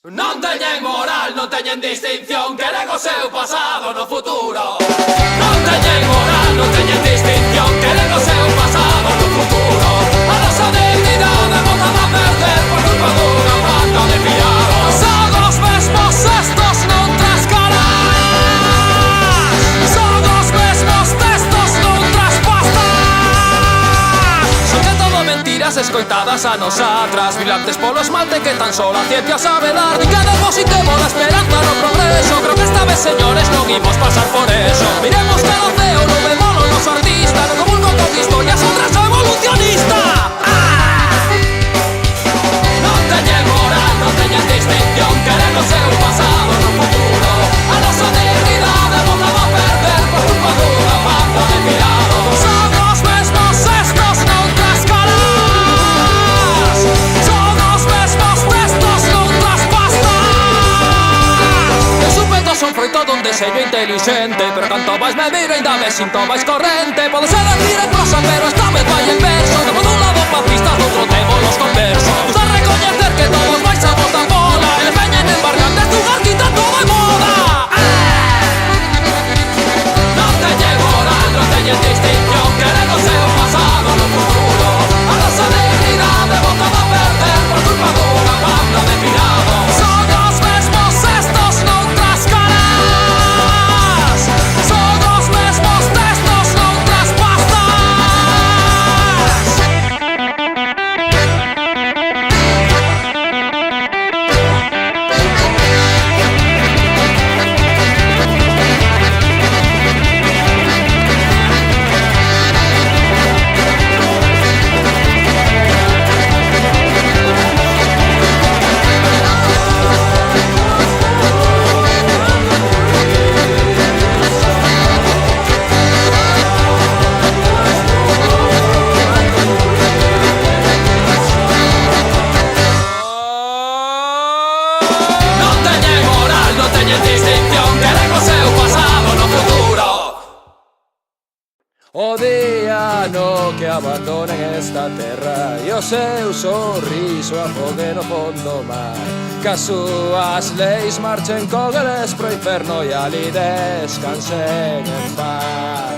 Non teñen moral, non teñen distinción, queren o seu pasado no futuro. Non teñen moral, non teñen distinción, queren o seu pasado no futuro. A nosa dignidade botada a perder por culpa dunha banda de piados. Son os mesmos estos noutras caras, son os mesmos textos noutras pastas. Son de todo mentiras escoitadas a nosotras, brillantes polo esmalte que tan solo a ciencia sabe dar. Ni que depositemos la esperanza no progreso. Creo que esta vez, señores, non imos pasar por eso. Miremos que no ceo, non me molo los artistas. No comulgo con historias, un trazo evolucionista. Non teñen moral, non teñen distinción, queren o seu pasado no futuro. A nosa dignidade botada a perder por culpa dunha banda de pirados. Son os mesmos estos noutras caras, son os mesmos textos noutras pastas. Os supetos son froito dun deseño inteligente, pero canto máis me miro ainda me sinto máis corrente. Pode ser decir en prosa, pero esta vez vai en verso. Temos dun lado papistas, do outro temos los conversos. Gusta recoñecer que todos vais a botar bola, eles veñen en bargantes dun arquitecto de moda. Non teñen moral, non teñen distinción, queren o seu pasado no futuro. A nosa dignidade botada a perder por culpa dunha banda de pirados. Son os mesmos estos noutras caras, son os mesmos textos noutras pastas. Non teñen moral, non teñen distinción, queren o seu pasado no futuro. O día no que abandonen esta terra e o seu sorriso afogue no fondo mar, que as súas leis marchen con eles pro inferno e ali descansen en paz.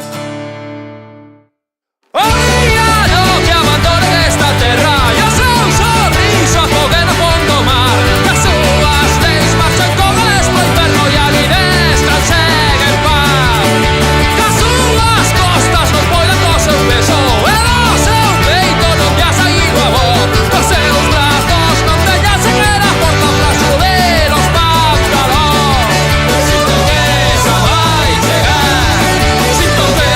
O día no que abandonen esta terra e o seu sorriso afogue no fondo mar, que as súas leis marchen con eles pro inferno e ali descansen en paz. Que as súas costas non poidan co seu peso e no seu peito non te ha saído amor. Cos seus brazos non teñan sequera forza para subir os pántanos. Sinto que esa vai chegar, sinto que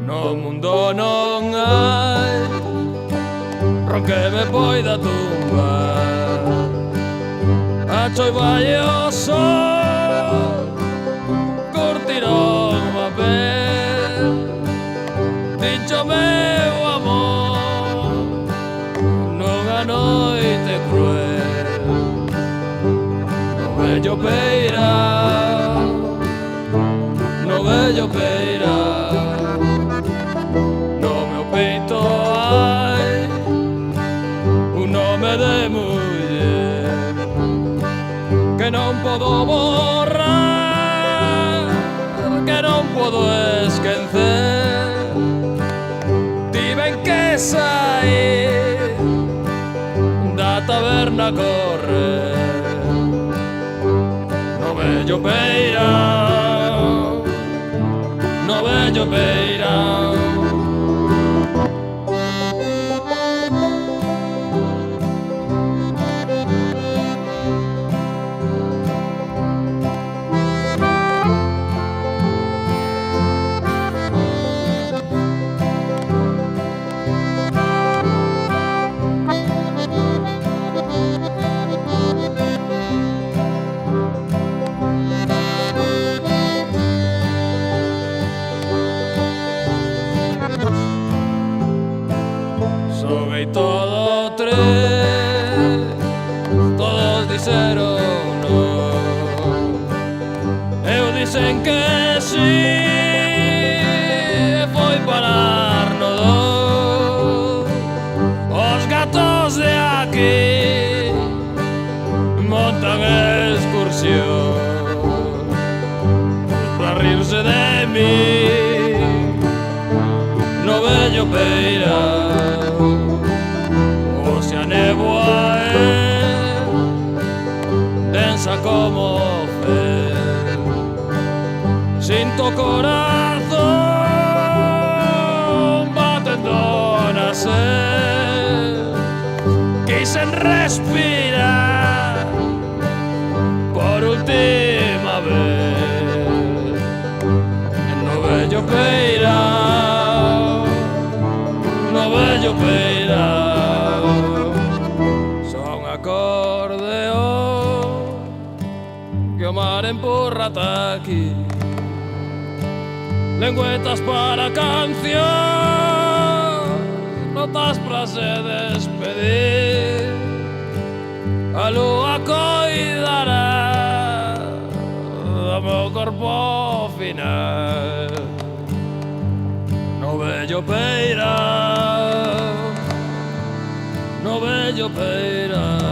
No mundo non hai ron que me poida tumbar. Acho vai o sol curtirón a ver. Dicho meu amor nunha noite cruel. No vello peirao, no vello peirao, no meu peito hai un nome de muller que non podo borrar, que non podo esquecer. Tiven que sair da taberna a correr. No vello peirao, no vello peirao. Soguei todo tres, todos dixeron no. Eu dixen que si, e foi parar no do. Os gatos de aquí montan excursión para rirse de mí. No vello peirao, o se a néboa é densa como fel. Sinto o corazón batendo na sed. Quixen respirar por última vez. No vello peirao, no vello peirao, son acordeón que o mar empurra ata aquí. Lengüetas para canción, notas para se despedir. A lúa coidará do meu corpo final. No vello peirao, no vello peirao.